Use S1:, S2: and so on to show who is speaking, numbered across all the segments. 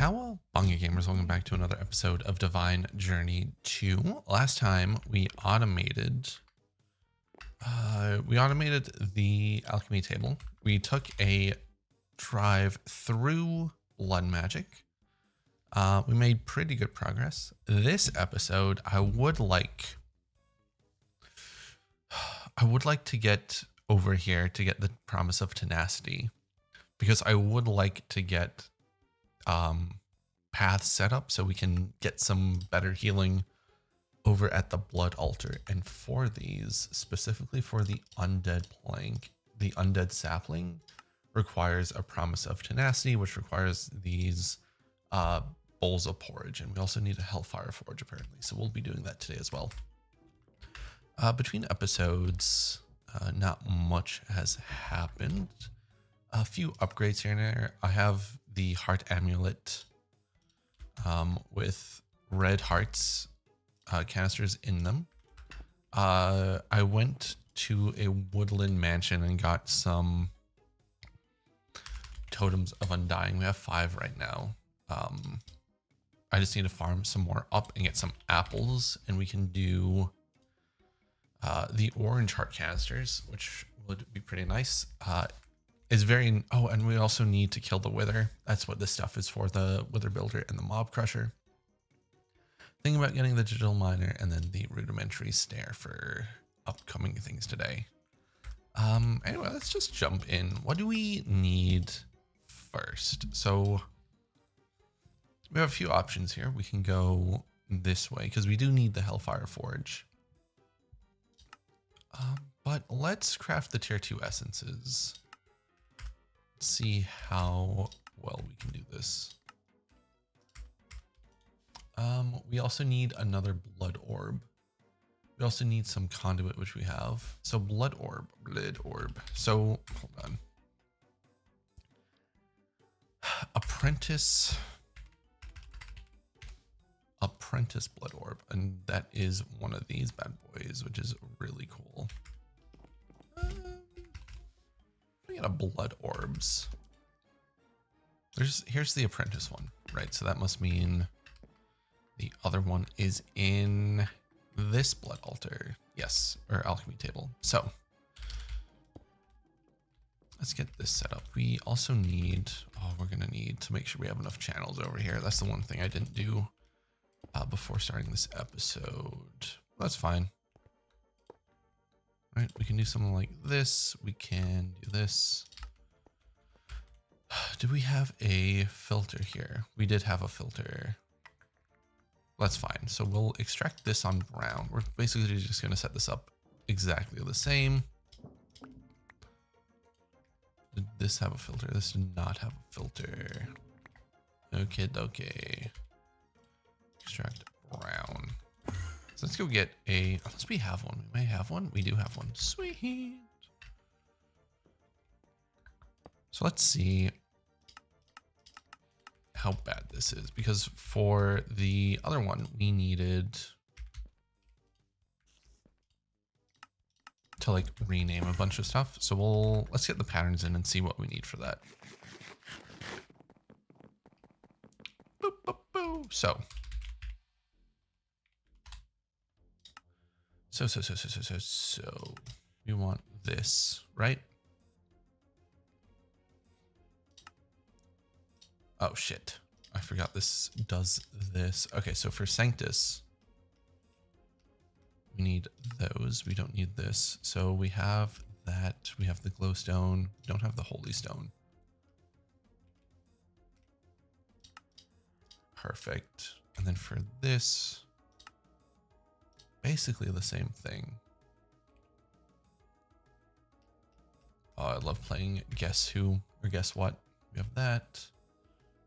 S1: Cowabunga gamers, welcome back to another episode of Divine Journey 2. Last time we automated the alchemy table. We took a drive through blood magic. We made pretty good progress. This episode, I would like to get over here to get the promise of tenacity, because I would like to get paths set up so we can get some better healing over at the blood altar. And for these, specifically for the undead plank, the undead sapling requires a promise of tenacity, which requires these bowls of porridge, and we also need a hellfire forge apparently, so we'll be doing that today as well. Between episodes, not much has happened. A few upgrades here and there. I have the heart amulet with red hearts canisters in them. I went to a woodland mansion and got some totems of undying. We have 5 right now. I just need to farm some more up and get some apples, and we can do the orange heart canisters, which would be pretty nice. Is very and we also need to kill the wither. That's what this stuff is for, the wither builder and the mob crusher. Thinking about getting the digital miner and then the rudimentary snare for upcoming things today. Anyway, let's just jump in. What do we need first? So we have a few options here. We can go this way because we do need the hellfire forge. But let's craft the tier 2 essences. See how well we can do this. We also need another blood orb. We also need some conduit, which we have. So blood orb. So hold on. Apprentice blood orb, and that is one of these bad boys, which is really cool. We got a blood orbs. Here's the apprentice one, right? So that must mean the other one is in this blood altar. Yes, or alchemy table. So let's get this set up. We also need, we're gonna need to make sure we have enough channels over here. That's the one thing I didn't do before starting this episode. That's fine. Right, we can do something like this. We can do this. Do we have a filter here? We did have a filter. That's fine. So we'll extract this on brown. We're basically just going to set this up exactly the same. Did this have a filter? This did not have a filter. Okay. Extract brown. So let's go get unless we have one. We may have one. We do have one. Sweet. So let's see how bad this is, because for the other one, we needed to like rename a bunch of stuff. So let's get the patterns in and see what we need for that. Boop, boop, boop. So we want this, right? Oh shit, I forgot this does this. Okay, so for Sanctus, we need those. We don't need this. So we have that. We have the glowstone. We don't have the holy stone. Perfect. And then for this, basically the same thing. Oh, I love playing Guess Who or Guess What. We have that.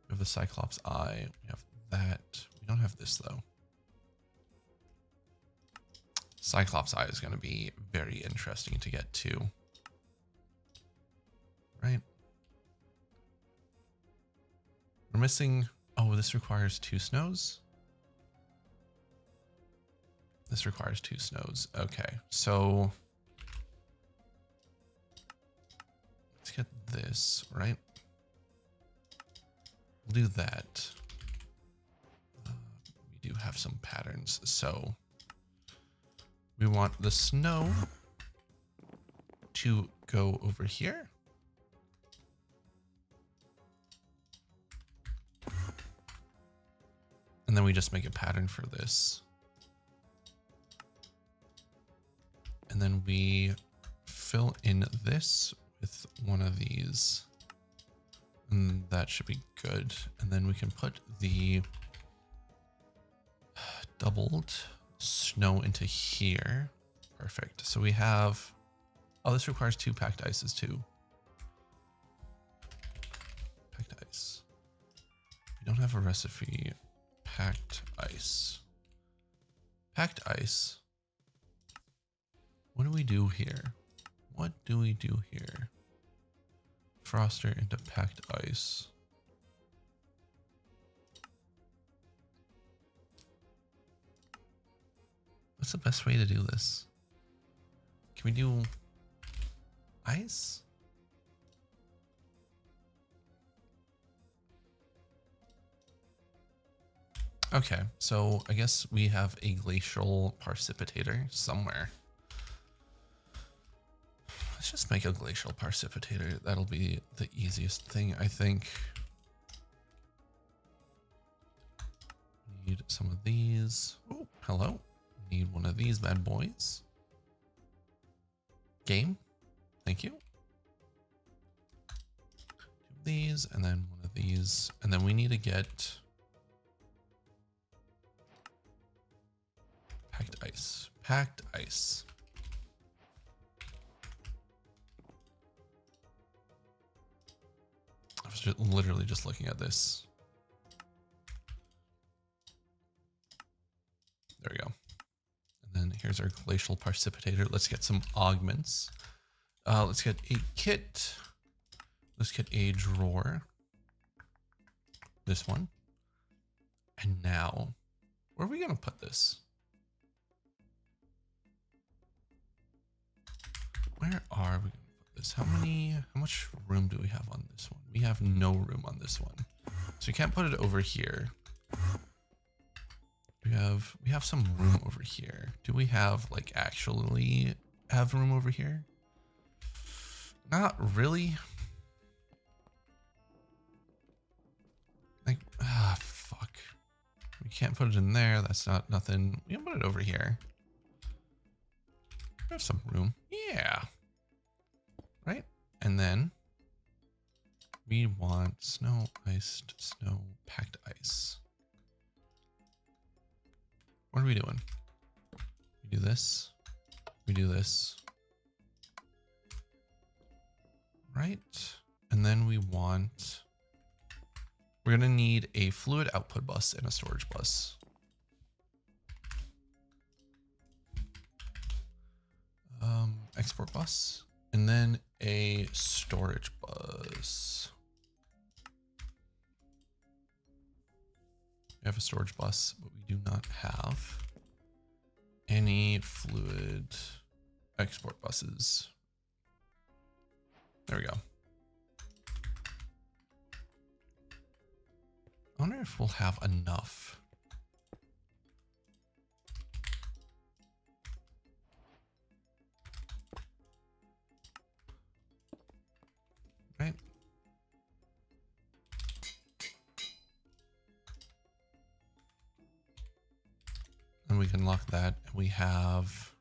S1: We have the Cyclops Eye. We have that. We don't have this though. Cyclops Eye is going to be very interesting to get to. Right? We're missing. Oh, this requires 2 snows. This requires 2 snows. Okay, so let's get this, right? We'll do that. have some patterns. So we want the snow to go over here. And then we just make a pattern for this. And then we fill in this with one of these. And that should be good. And then we can put the doubled snow into here. Perfect. So we have, oh, this requires 2 packed ices too. Packed ice. We don't have a recipe. Packed ice. Packed ice. What do we do here? What do we do here? Froster into packed ice. What's the best way to do this? Can we do ice? Okay, so I guess we have a glacial precipitator somewhere. Let's just make a glacial precipitator. That'll be the easiest thing, I think. Need some of these. Oh, hello. Need one of these bad boys. Game. Thank you. 2 of these, and then one of these. And then we need to get packed ice. Packed ice. I was just literally just looking at this. There we go. And then here's our glacial precipitator. Let's get some augments. Let's get a kit. Let's get a drawer. This one. And now, where are we going to put this? Where are we going to put this? How much room do we have on this one? We have no room on this one. So we can't put it over here. We have some room over here. Do we have like actually have room over here? Not really. Like, fuck. We can't put it in there. That's not nothing. We can put it over here. We have some room. Yeah. Right? And then we want snow, iced snow, packed ice. What are we doing? We do this. We do this. Right? And then we want, we're going to need a fluid output bus and a storage bus. Export bus, and then a storage bus. We have a storage bus, but we do not have any fluid export buses. There we go. I wonder if we'll have enough. Right? And we can lock that. And we have,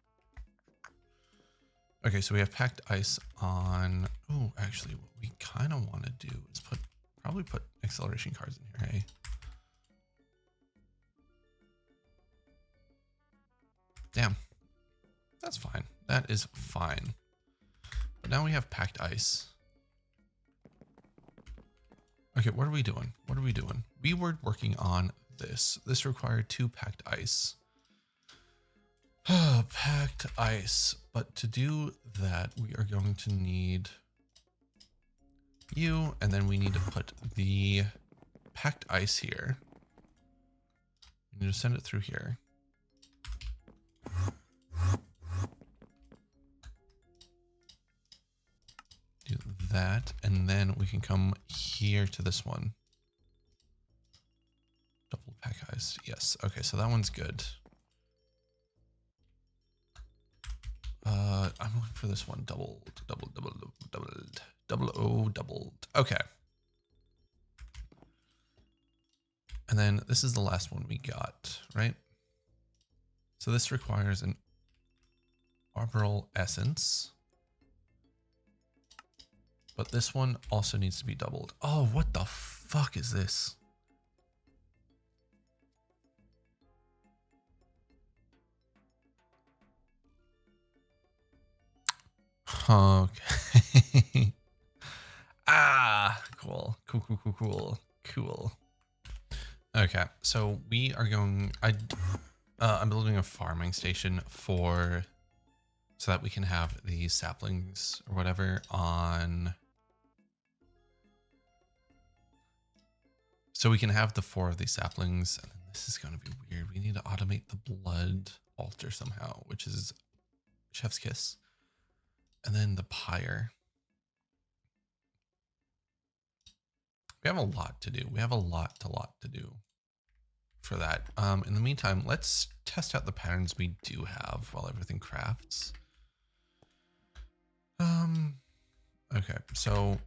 S1: okay, so we have packed ice on, oh, actually what we kind of want to do is probably put acceleration cards in here, hey? Damn, that's fine. That is fine. But now we have packed ice. Okay, what are we doing? What are we doing? We were working on this. This required 2 packed ice. Packed ice. But to do that, we are going to need you, and then we need to put the packed ice here. We need to send it through here. Do that, and then we can come here to this one. Double Pack ice. Yes. Okay, so that one's good. I'm looking for this one. Doubled. Okay. And then this is the last one we got, right? So this requires an arborial essence. But this one also needs to be doubled. Oh, what the fuck is this? Okay. Cool. Cool. Okay, so we are going. I'm building a farming station so that we can have these saplings or whatever on. So we can have the 4 of these saplings, and then this is going to be weird. We need to automate the blood altar somehow, which is chef's kiss, and then the pyre. We have a lot to do. We have a lot to do for that. In the meantime, let's test out the patterns we do have while everything crafts. Okay, so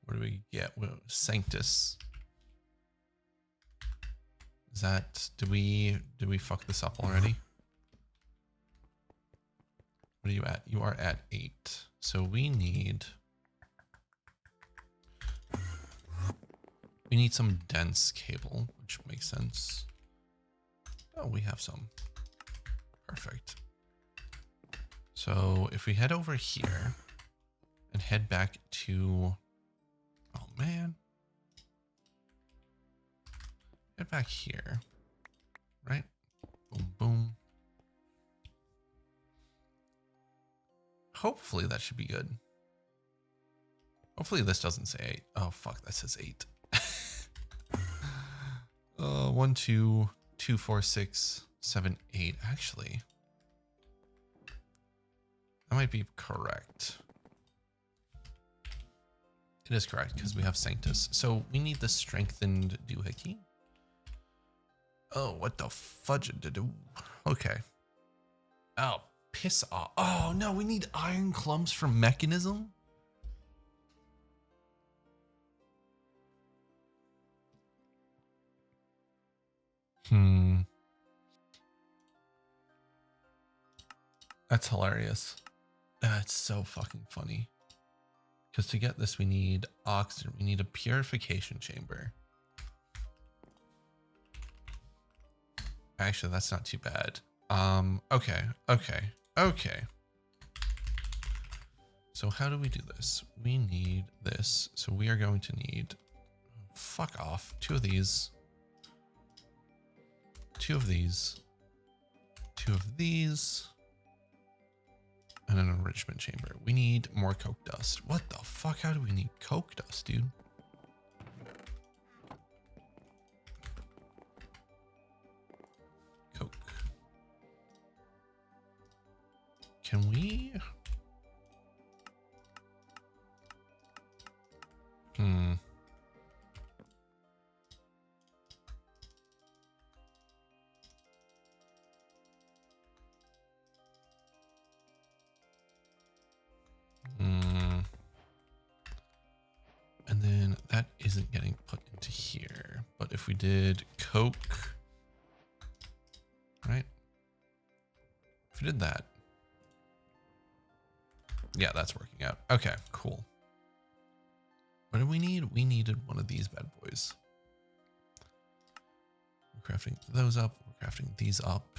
S1: what do we get? Sanctus. Is that, did we fuck this up already? What are you at? You are at 8. So we need some dense cable, which makes sense. Oh, we have some. Perfect. So if we head over here and head back to, oh man, head back here, right? Boom, boom. Hopefully that should be good. Hopefully this doesn't say 8. Oh fuck, that says 8. 1, 2, 2, 4, 6, 7, 8. Actually, that might be correct. It is correct because we have Sanctus. So we need the strengthened doohickey. Oh, what the fudge to do? Okay. Oh, piss off. Oh no, we need iron clumps for mechanism. That's hilarious. That's so fucking funny. Because to get this, we need oxygen. We need a purification chamber. Actually, that's not too bad. Okay. So how do we do this? We need this. So we are going to need, fuck off, 2 of these. 2 of these. 2 of these. And an enrichment chamber. We need more coke dust. What the fuck? How do we need coke dust, dude? Coke. Can we? And then that isn't getting put into here. But if we did coke, right? If we did that. Yeah, that's working out. Okay, cool. What do we need? We needed one of these bad boys. We're crafting those up. We're crafting these up.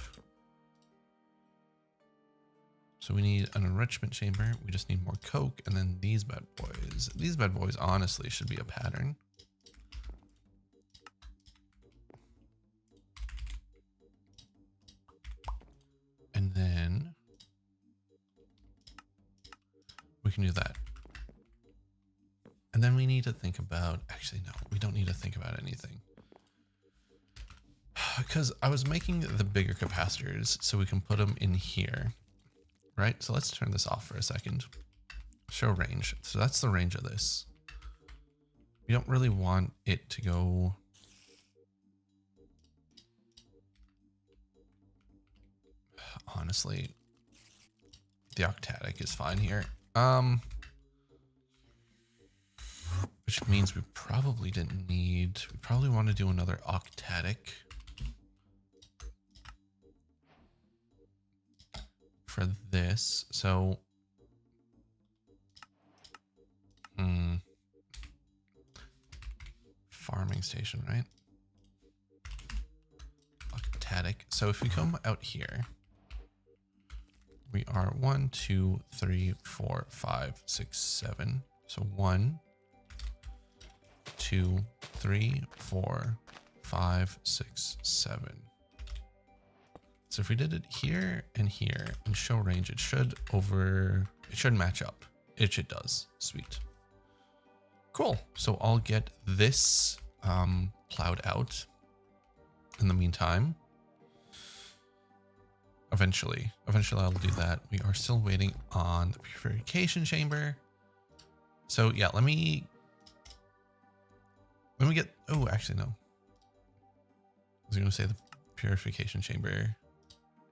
S1: So we need an enrichment chamber. We just need more coke, and then these bad boys. These bad boys honestly should be a pattern. And then we can do that. And then we need to think about, actually, no, we don't need to think about anything. Because I was making the bigger capacitors so we can put them in here. Right, so let's turn this off for a second. Show range. So that's the range of this. We don't really want it to go. Honestly, the octatic is fine here. Which means we probably didn't need, we probably want to do another octatic for this. So, farming station, right? Octatic. So if we come out here, we are 1, 2, 3, 4, 5, 6, 7. So 1, 2, 3, 4, 5, 6, 7. So if we did it here and show range, it should match up. It does. Sweet. Cool. So I'll get this plowed out in the meantime. Eventually I'll do that. We are still waiting on the purification chamber. So yeah, let me get, oh, actually no. I was going to say the purification chamber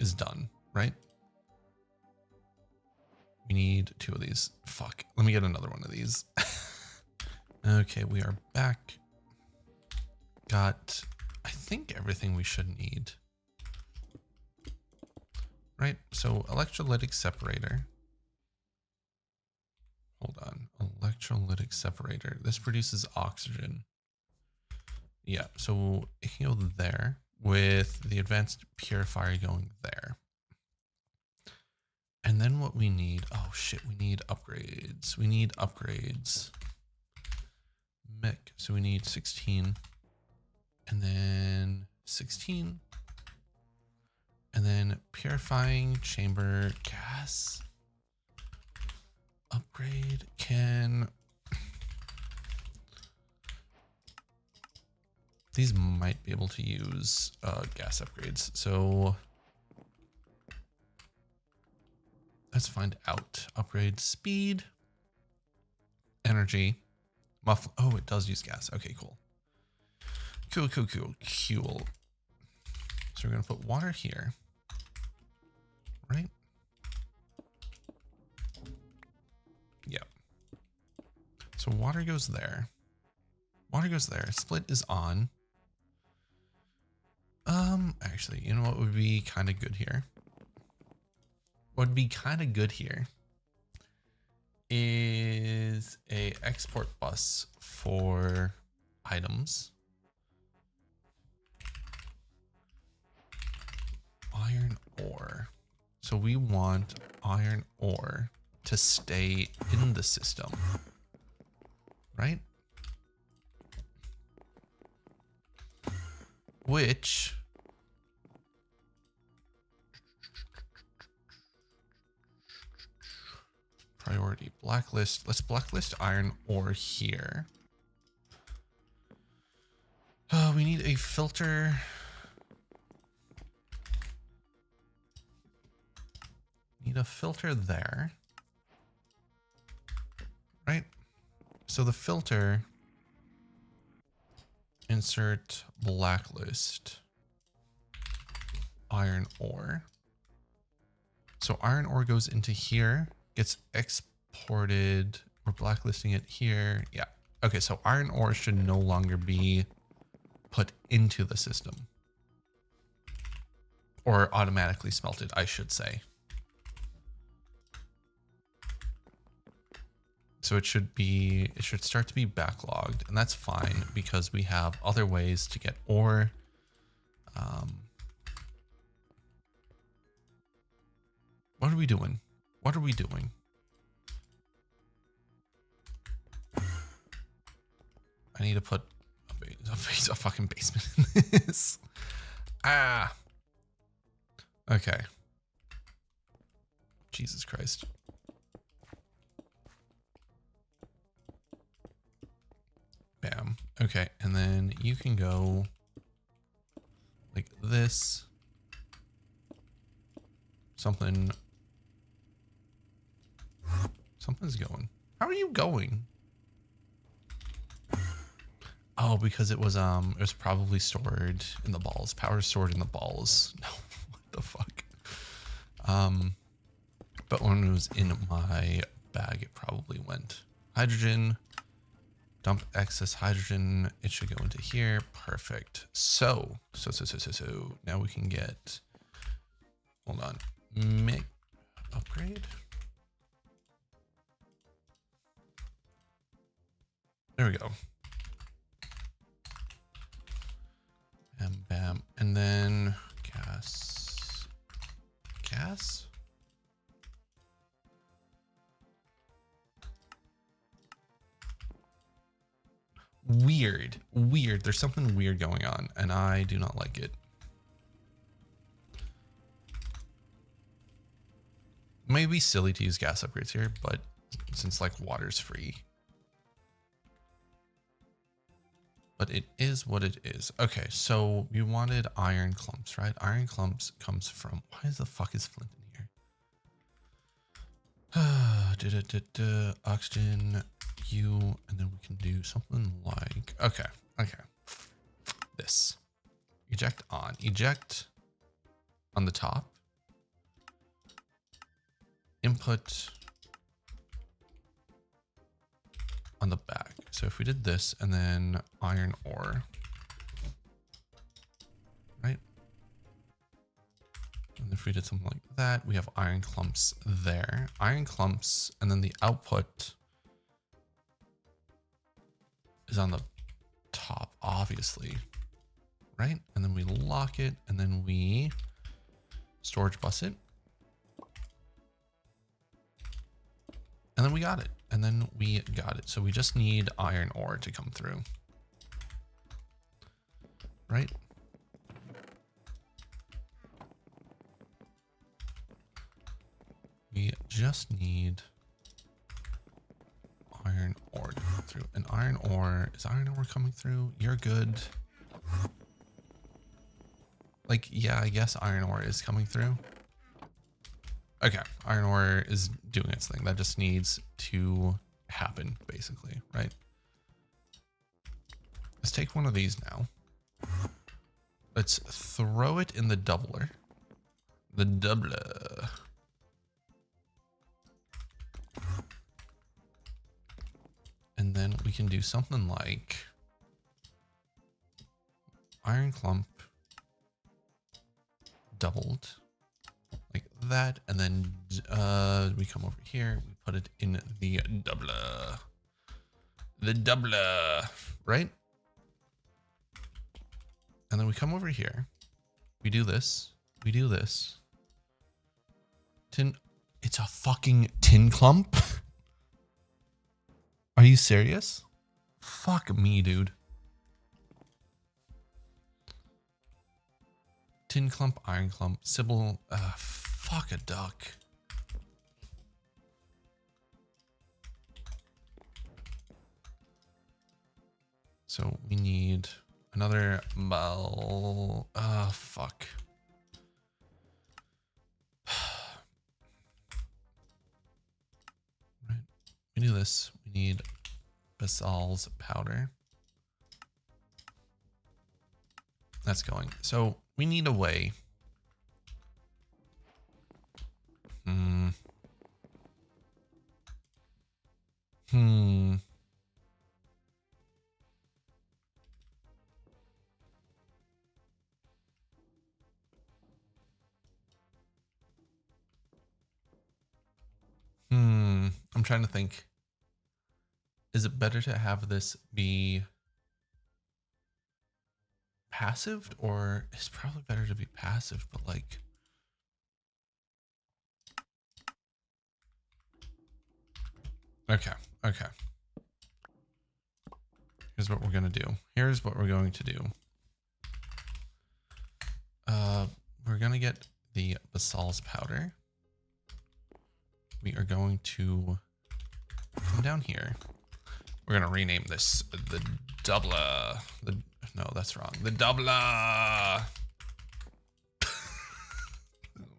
S1: is done, right? We need 2 of these. Fuck. Let me get another one of these. Okay, we are back. Got, I think, everything we should need. Right, so electrolytic separator. Hold on, electrolytic separator. This produces oxygen. Yeah, so it can go there with the advanced purifier going there. And then what we need, oh shit, we need upgrades. Mech, so we need 16 and then 16. And then purifying chamber gas upgrade can. These might be able to use gas upgrades. So let's find out. Upgrade speed, energy, muffle. Oh, it does use gas. Okay, cool. Cool. So we're going to put water here, right? Yeah. So water goes there. Split is on. Actually, you know what would be kind of good here? Is a export bus for items. Iron ore. So we want iron ore to stay in the system, right? Which priority blacklist. Let's blacklist iron ore here. We need a filter. Need a filter there, right? So the filter, insert blacklist iron ore. So iron ore goes into here, gets exported. We're blacklisting it here. Yeah. Okay, so iron ore should no longer be put into the system, or automatically smelted, I should say. So it should start to be backlogged, and that's fine because we have other ways to get ore. What are we doing? I need to put a fucking basement in this. Ah. Okay. Jesus Christ. Bam. Okay, and then you can go like this. Something's going. How are you going? Oh, because it was probably stored in the balls. Power stored in the balls. No, what the fuck? But when it was in my bag, it probably went hydrogen. Dump excess hydrogen. It should go into here. Perfect. So now we can get. Hold on. Make upgrade. There we go. Bam, bam. And then gas. Gas? Weird. Weird. There's something weird going on, and I do not like it. Maybe silly to use gas upgrades here, but since like water's free. But it is what it is. Okay, so you wanted iron clumps, right? Iron clumps comes from, why the fuck is flint in here? Oxygen, you, and then we can do something like, okay. This. Eject on. Eject on the top. Input on the back. So if we did this and then iron ore, right? And if we did something like that, we have iron clumps there. Iron clumps, and then the output is on the top, obviously, right? And then we lock it, and then we storage bus it. And then we got it. And then we got it. So we just need iron ore to come through. Right? We just need iron ore to come through. And iron ore, is iron ore coming through? You're good. Like, yeah, I guess iron ore is coming through. Okay, iron ore is doing its thing. That just needs to happen, basically, right? Let's take one of these now. Let's throw it in the doubler. The doubler. And then we can do something like iron clump doubled. Like that, and then we come over here, we put it in the doubler. The doubler, right? And then we come over here, we do this, Tin, it's a fucking tin clump? Are you serious? Fuck me, dude. Tin clump, iron clump, Sybil, fuck a duck. So we need another ball. Fuck. Right. We do this. We need basal's powder. That's going. So we need a way. I'm trying to think. Is it better to have this be passive, or it's probably better to be passive, but like, okay. Here's what we're going to do. We're going to get the basal's powder. We are going to come down here. We're going to rename this the doubler. No, that's wrong. The doubler.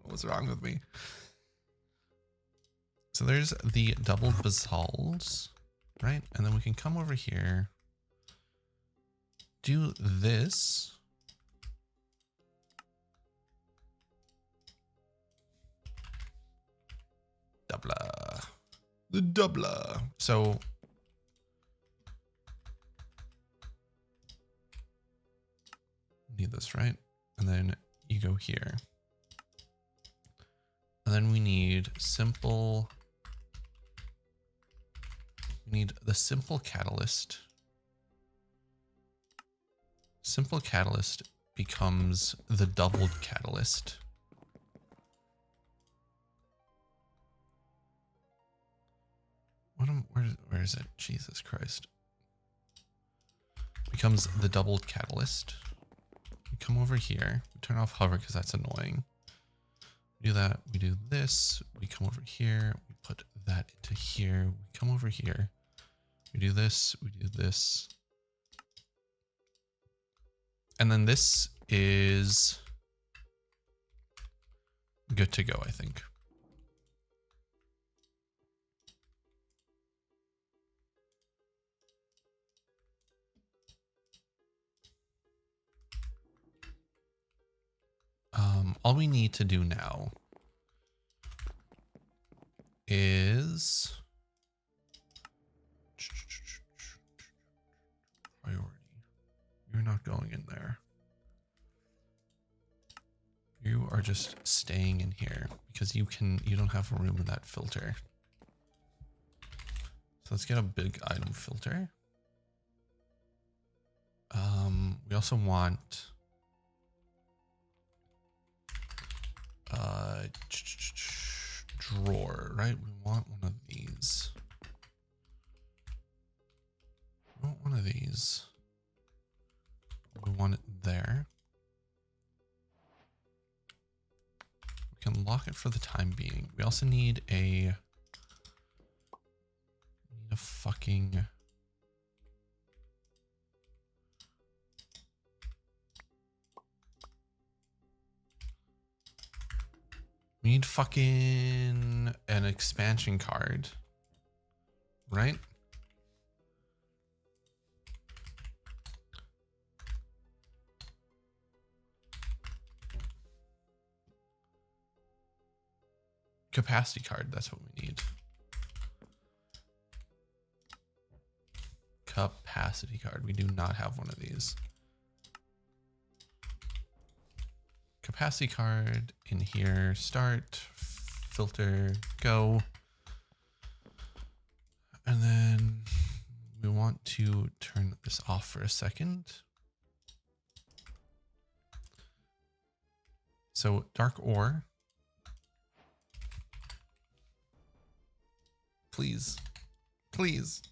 S1: What's wrong with me? So there's the double basals, right? And then we can come over here. do this. Doubler. The doubler. So need this, right? And then you go here. And then we need simple. We need the simple catalyst. Simple catalyst becomes the doubled catalyst. Where is it? Jesus Christ. Becomes the doubled catalyst. We come over here. We turn off hover because that's annoying. We do that. We do this. We come over here. We put that into here. We come over here. We do this. We do this. And then this is good to go, I think. All we need to do now is priority. You're not going in there. You are just staying in here because you don't have room in that filter. So let's get a big item filter. We also want drawer, right? We want one of these. We want one of these. We want it there. We can lock it for the time being. We also need a fucking we need fucking an expansion card, right? Capacity card, that's what we need. Capacity card, we do not have one of these. Capacity card in here, start, filter, go. And then we want to turn this off for a second. So dark ore. Please, please.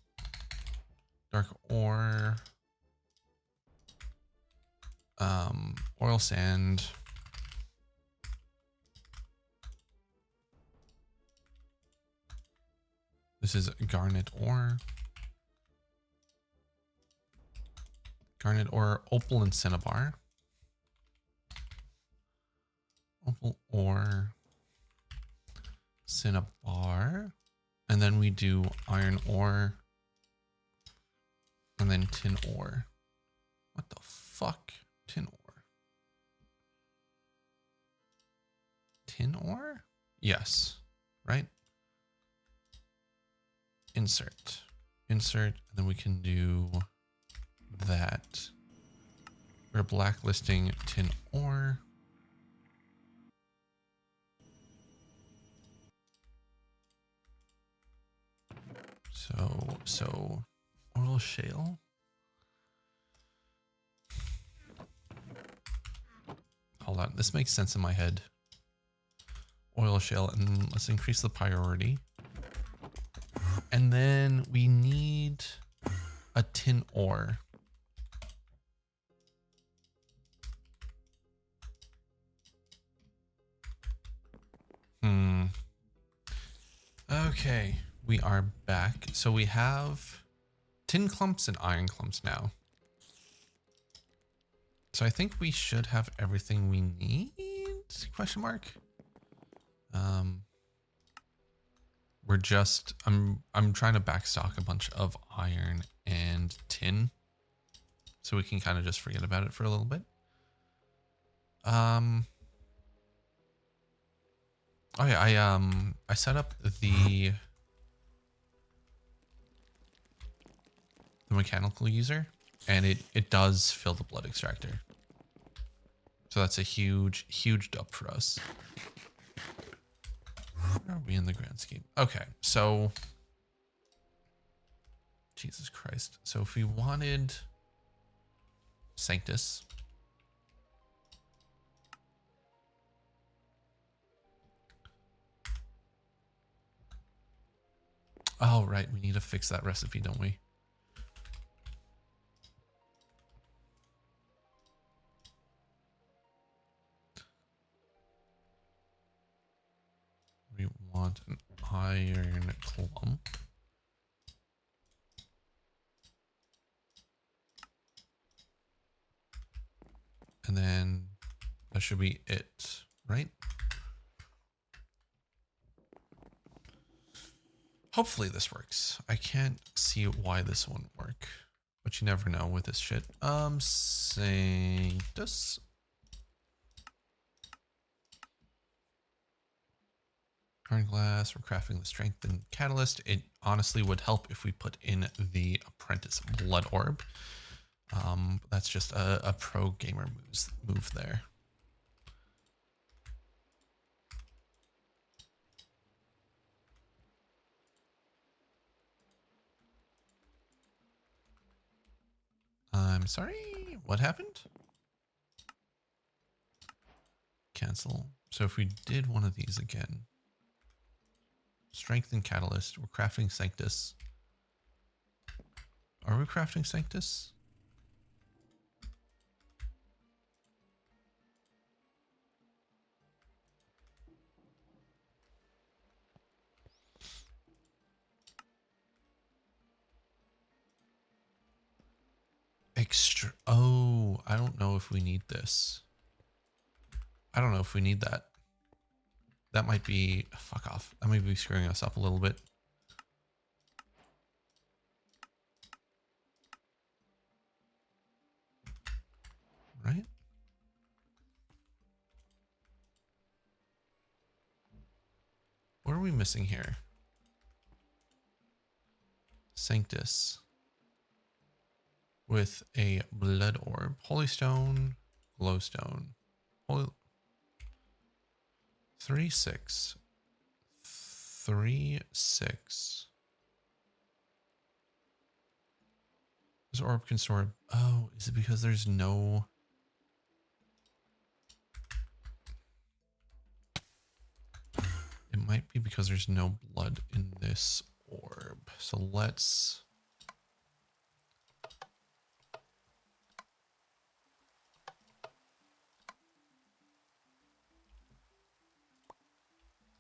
S1: Dark ore. Oil sand. This is garnet ore. Garnet ore, opal and cinnabar. Opal ore, cinnabar. And then we do iron ore. And then tin ore. What the fuck? Tin ore. Tin ore? Yes. Right? Insert. Insert. And then we can do that. We're blacklisting tin ore. So oil shale. Hold on, this makes sense in my head. Oil shale, and let's increase the priority. And then we need a tin ore. Okay, we are back. So we have tin clumps and iron clumps now. So I think we should have everything we need? Question mark. We're just I'm trying to backstock a bunch of iron and tin. so we can kind of just forget about it for a little bit. Oh yeah, I set up the mechanical user, and it does fill the blood extractor. So that's a huge dub for us. Where are we in the grand scheme? Okay, so Jesus Christ. So if we wanted Sanctus, oh right, we need to fix that recipe, don't we? We want an iron clump. And then that should be it, right? Hopefully this works. I can't see why this won't work, but you never know with this shit. Sanctus. Iron glass, we're crafting the strengthened catalyst. It honestly would help if we put in the apprentice blood orb. That's just a pro gamer move there. I'm sorry, what happened? Cancel. So if we did one of these again, strengthen catalyst, we're crafting Sanctus. Are we crafting Sanctus? Extra. Oh, I don't know if we need this. I don't know if we need that. That might be, fuck off. That might be screwing us up a little bit. Right? What are we missing here? Sanctus. With a blood orb. Holy stone, glowstone. Holy 3, 6. 3, 6. This orb can store. Oh, is it because there's no. It might be because there's no blood in this orb. So let's.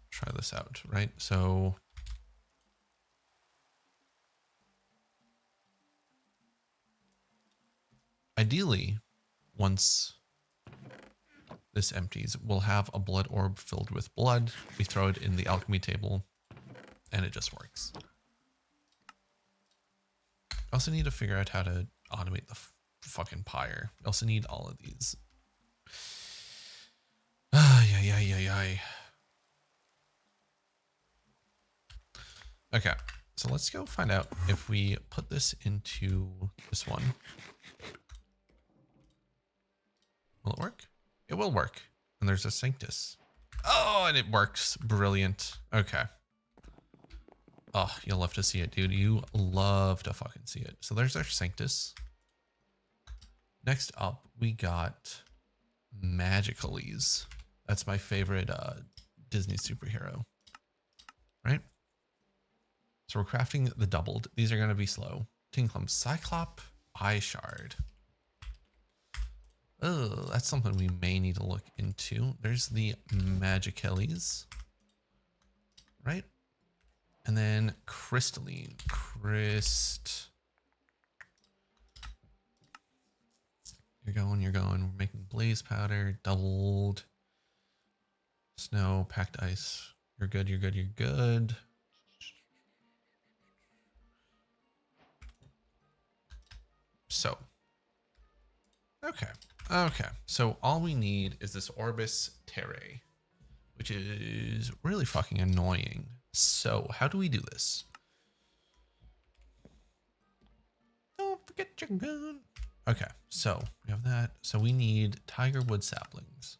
S1: Try this out, right? So ideally, once this empties, we'll have a blood orb filled with blood. We throw it in the alchemy table and it just works. I also need to figure out how to automate the fucking pyre. I also need all of these. Ay. Okay, so let's go find out if we put this into this one. Will it work? It will work. And there's a Sanctus. Oh, and it works. Brilliant. Okay. Oh, you'll love to see it, dude. You love to fucking see it. So there's our Sanctus. Next up, we got Magicalese. That's my favorite Disney superhero. Right? So we're crafting the doubled. These are going to be slow. Tinklum Cyclop Eye Shard. Oh, that's something we may need to look into. There's the Magicalese. Right? And then Crystalline. You're going. We're making blaze powder, doubled. Snow, packed ice. You're good. So, Okay. Okay. So all we need is this Orbis Terrae, which is really fucking annoying. So how do we do this? Don't forget your gun. Okay, so we have that. So we need tiger wood saplings.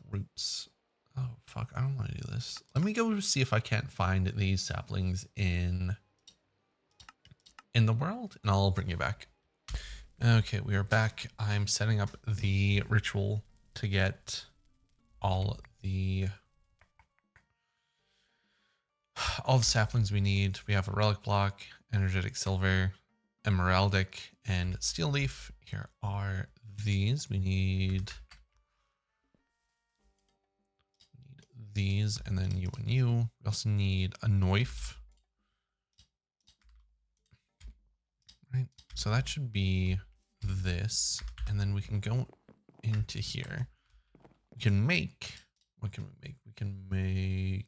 S1: Roots. Oh, fuck. I don't want to do this. Let me go see if I can't find these saplings in the world, and I'll bring you back. Okay, we are back. I'm setting up the ritual to get all the saplings we need. We have a relic block, energetic silver, emeraldic, and steel leaf. Here are these. We need these, and then you and you. We also need a knife. Right, so that should be this, and then we can go into here. We can make, what can we make? We can make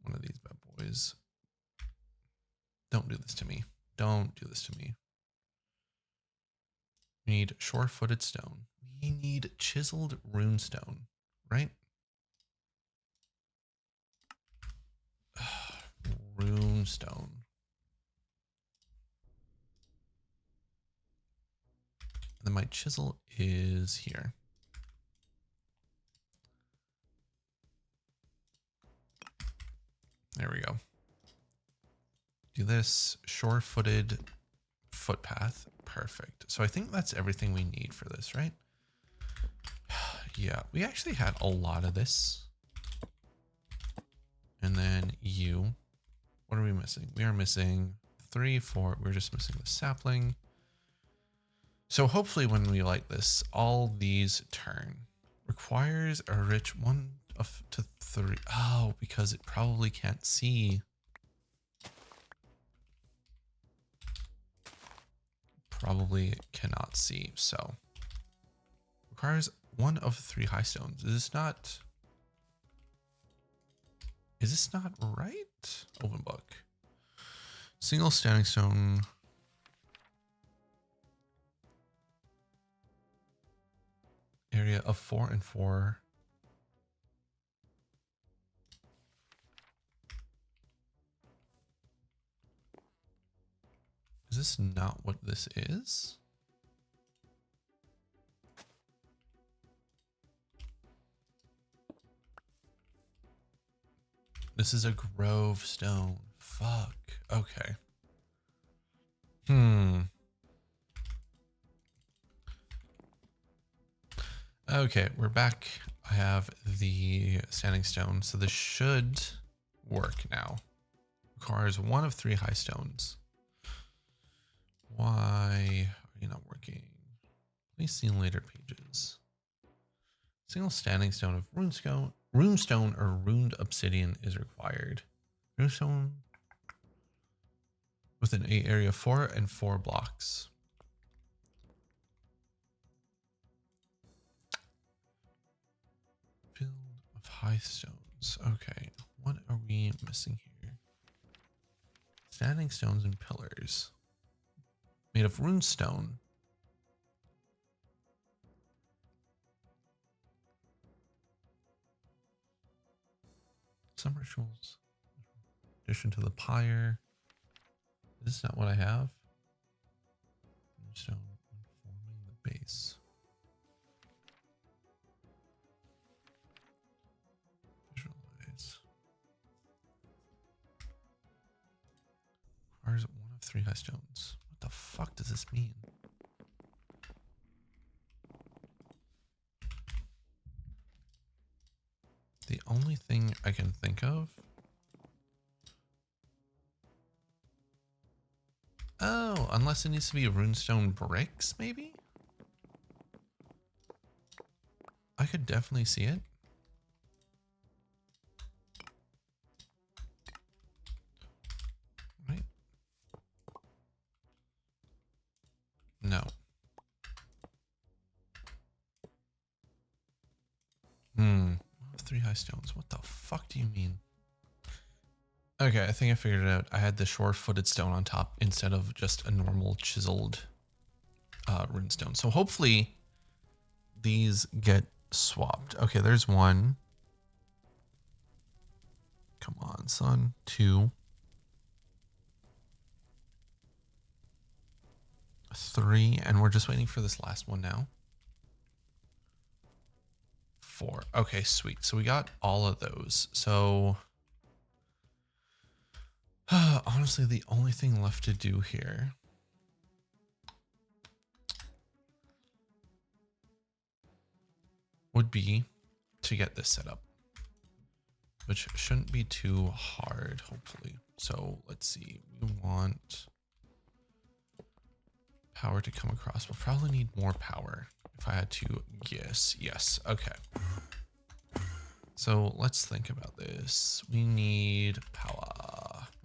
S1: one of these bad boys. Don't do this to me. Don't do this to me. We need shore-footed stone. We need chiseled runestone, right? Runestone. And then my chisel is here. There we go. Do this shore-footed footpath. Perfect. So I think that's everything we need for this, right? Yeah, we actually had a lot of this. And then you. What are we missing? We are missing 3, 4. We're just missing the sapling. So hopefully when we light this, all these turn. Requires a rich 1 to 3. Oh, because it probably can't see. Probably cannot see. So requires 1 of 3 high stones. Is this not right? Open book. Single standing stone. Area of 4 and 4. Is this not what this is? This is a grove stone. Fuck. Okay. Okay, we're back. I have the standing stone, so this should work now. Requires 1 of 3 high stones. Why are you not working? Please see in later pages. Single standing stone of runestone or runed obsidian is required. Runestone with an area of 4 and 4 blocks. Field of high stones. Okay, what are we missing here? Standing stones and pillars. Made of runestone. Some rituals. Addition to the pyre. Is this not what I have? Runestone forming the base. Visualize. Requires 1 of 3 high stones. What the fuck does this mean? The only thing I can think of. Oh, unless it needs to be runestone bricks, maybe? I could definitely see it. Right? No. 3 high stones. What the fuck do you mean? Okay, I think I figured it out. I had the shore-footed stone on top instead of just a normal chiseled runestone. So hopefully these get swapped. Okay, there's one. Come on, son. 2. 3, and we're just waiting for this last one now. 4. Okay, sweet. So we got all of those. So honestly, the only thing left to do here would be to get this set up, which shouldn't be too hard, hopefully. So let's see. We want power to come across. We'll probably need more power if I had to guess. Yes. Okay. So let's think about this. We need power.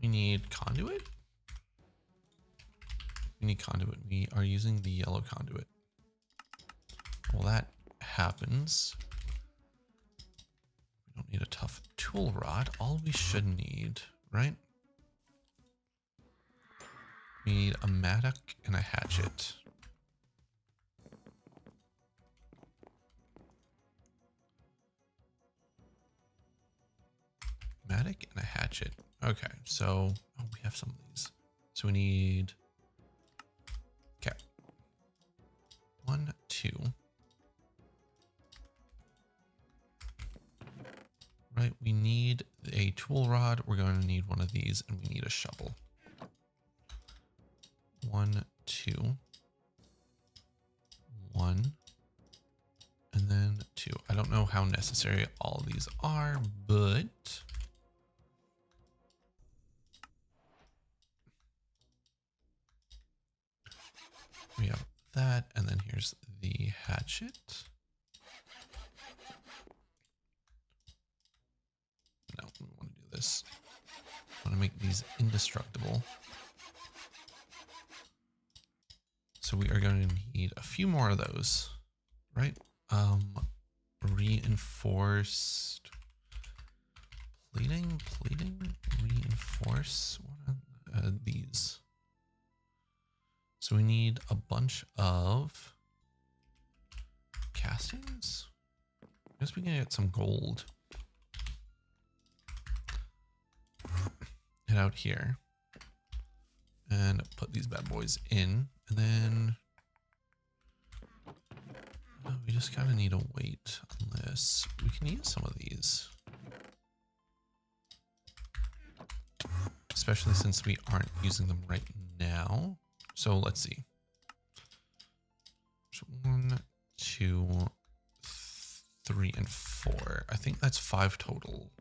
S1: We need conduit. We need conduit. We are using the yellow conduit. Well, that happens. We don't need a tough tool rod. All we should need, right? We need a mattock and a hatchet. Mattock and a hatchet. Okay, so we have some of these. So we need 1, 2. Right, we need a tool rod. We're going to need one of these, and we need a shovel. 1, 2, 1, and then 2. I don't know how necessary all of these are, but we have that, and then here's the hatchet. No, we want to do this. I want to make these indestructible. So we are going to need a few more of those, right? Reinforced plating, reinforce. What are these? So we need a bunch of castings. I guess we can get some gold. Head out here and put these bad boys in, and then we just kind of need to wait on this. We can use some of these, especially since we aren't using them right now. So let's see. So 1, 2, 3, and 4. I think that's 5 total.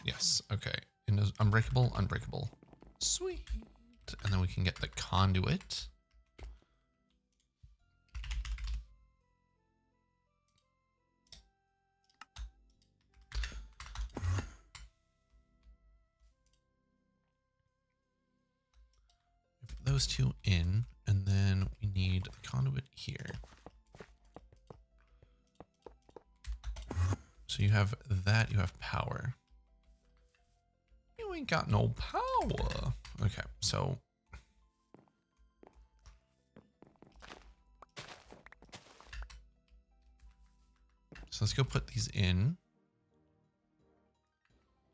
S1: Yes, okay. And unbreakable, unbreakable. Sweet. And then we can get the conduit. Put those 2 in, and then we need the conduit here. So you have that, you have power. You ain't got no power. Okay, so let's go put these in.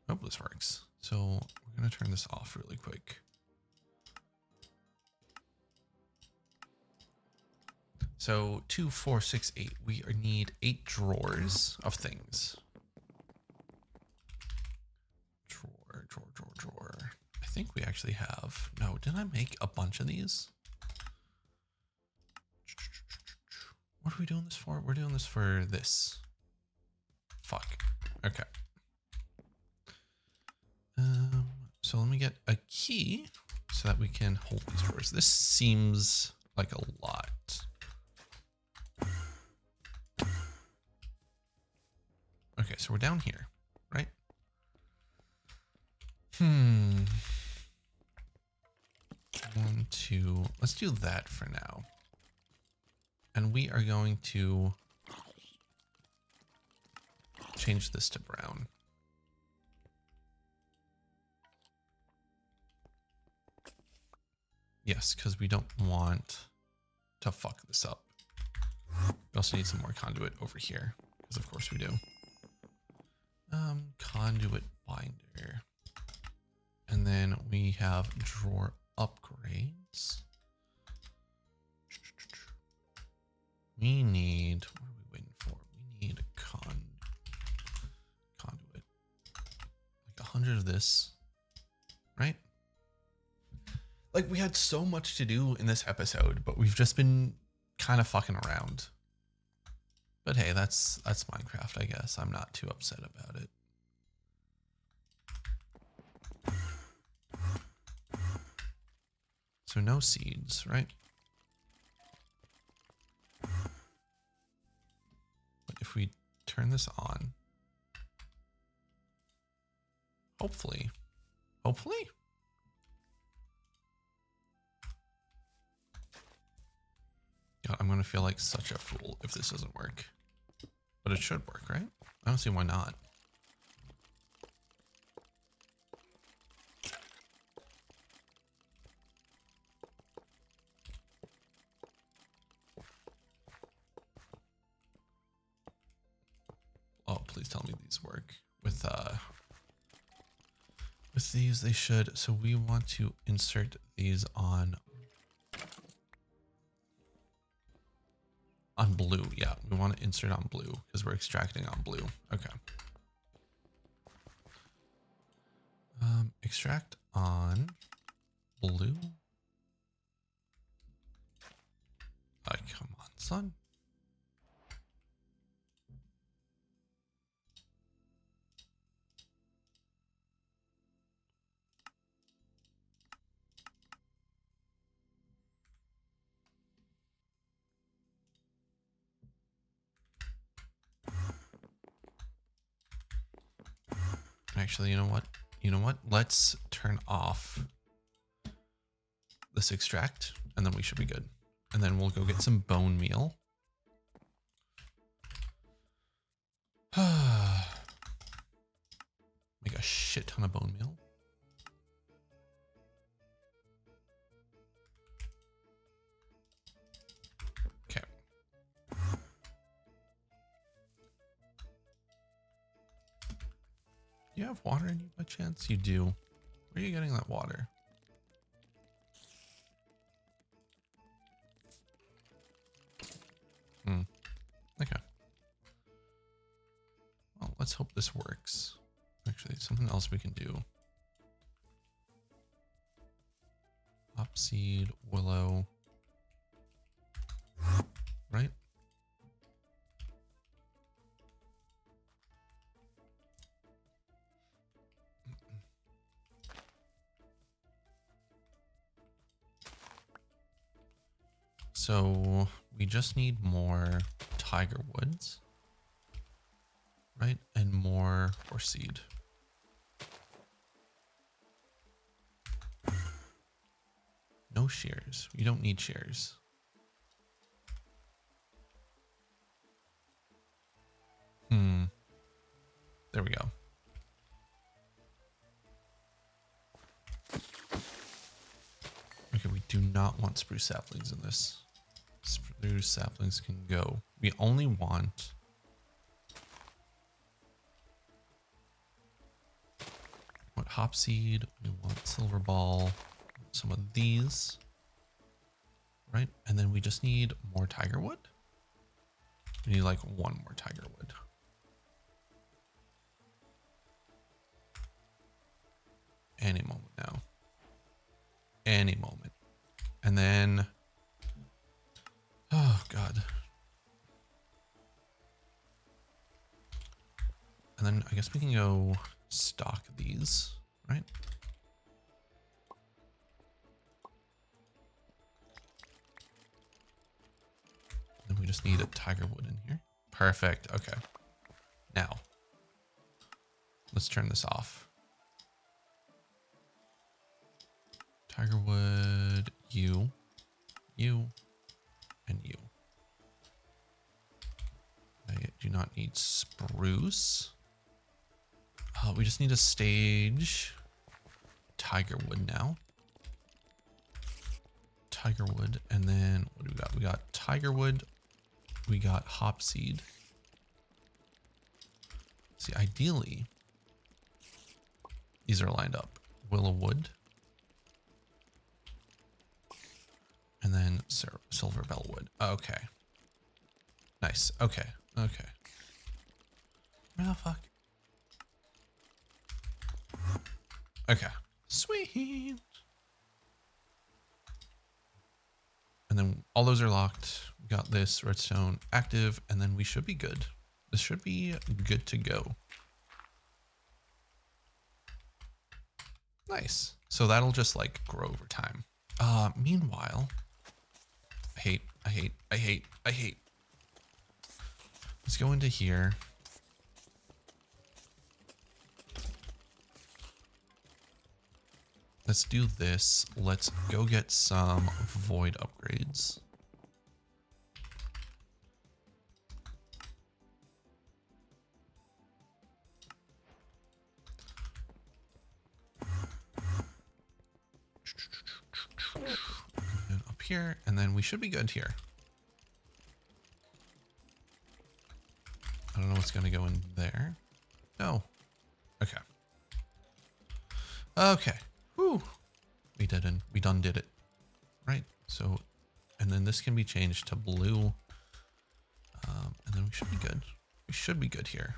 S1: Hope this works. So we're gonna turn this off really quick. So 2, 4, 6, 8. We need 8 drawers of things. Drawer. I think we actually have. No, did I make a bunch of these? What are we doing this for? We're doing this for this. Fuck. Okay. So let me get a key so that we can hold these drawers. This seems like a lot. Okay, so we're down here, right? 1, 2. Let's do that for now. And we are going to change this to brown. Yes, because we don't want to fuck this up. We also need some more conduit over here, because of course we do. Conduit binder. And then we have drawer upgrades. We need, what are we waiting for? We need a conduit. Like 100 of this, right? Like we had so much to do in this episode, but we've just been kind of fucking around. But hey, that's Minecraft, I guess. I'm not too upset about it. So no seeds, right? But if we turn this on, hopefully. God, I'm gonna feel like such a fool if this doesn't work. But it should work, right? I don't see why not. Oh, please tell me these work. With these, they should. So we want to insert these on blue. Yeah, we want to insert on blue because we're extracting on blue. Okay. Extract on blue. Come on, son. Actually, you know what? Let's turn off this extract and then we should be good. And then we'll go get some bone meal. Make a shit ton of bone meal. Okay. Do you have water in you by chance? You do. Where are you getting that water? Okay. Well, let's hope this works. Actually, something else we can do. Hopseed, willow. Right? So we just need more tiger woods, right? And more horse seed. No shears. You don't need shears. There we go. Okay, we do not want spruce saplings in this. Spruce saplings can go. We only want hopseed. We want silver ball. Some of these, right? And then we just need more tiger wood. We need like one more tiger wood. Any moment now. Any moment. And then, oh God. And then I guess we can go stock these, right? And then we just need a tiger wood in here. Perfect. Okay. Now, let's turn this off. Tiger wood, you, and you. I do not need spruce. We just need to stage tiger wood now. Tiger wood, and then what do we got? We got tiger wood. We got hop seed. See, ideally, these are lined up. Willow wood. And then silver bellwood. Okay. Nice. Okay. Okay. Where the fuck? Okay. Sweet. And then all those are locked. We got this redstone active, and then we should be good. This should be good to go. Nice. So that'll just like grow over time. Meanwhile, I hate. Let's go into here. Let's do this. Let's go get some void upgrades. And up here, and then we should be good here. I don't know what's going to go in there. No. Okay. Okay. Whew. We done did it. Right. So, and then this can be changed to blue. And then we should be good. We should be good here.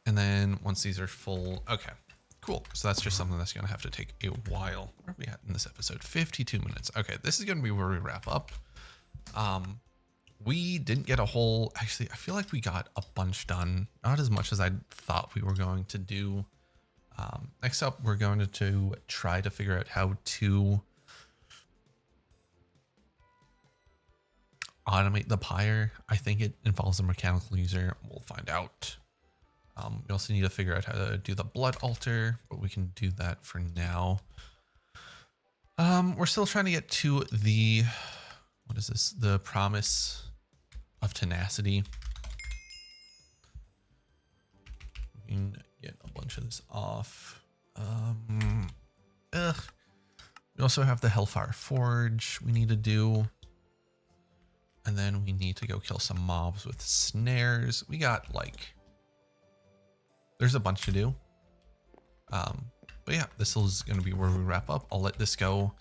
S1: And then once these are full, okay, cool. So that's just something that's going to have to take a while. Where are we at in this episode? 52 minutes. Okay, this is going to be where we wrap up. We didn't get a whole, actually, I feel like we got a bunch done. Not as much as I thought we were going to do. Next up, we're going to try to figure out how to automate the pyre. I think it involves a mechanical user. We'll find out. We also need to figure out how to do the blood altar, but we can do that for now. We're still trying to get to the, what is this? The promise of tenacity. We can get a bunch of this off. We also have the Hellfire Forge we need to do. And then we need to go kill some mobs with snares. We got like, there's a bunch to do. But yeah, this is going to be where we wrap up. I'll let this go.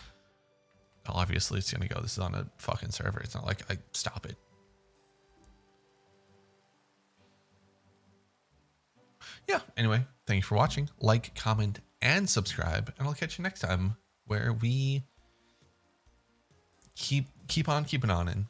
S1: Obviously, it's going to go. This is on a fucking server. It's not like I stop it. Yeah, anyway, thank you for watching. Like, comment, and subscribe. And I'll catch you next time where we keep on keeping on in.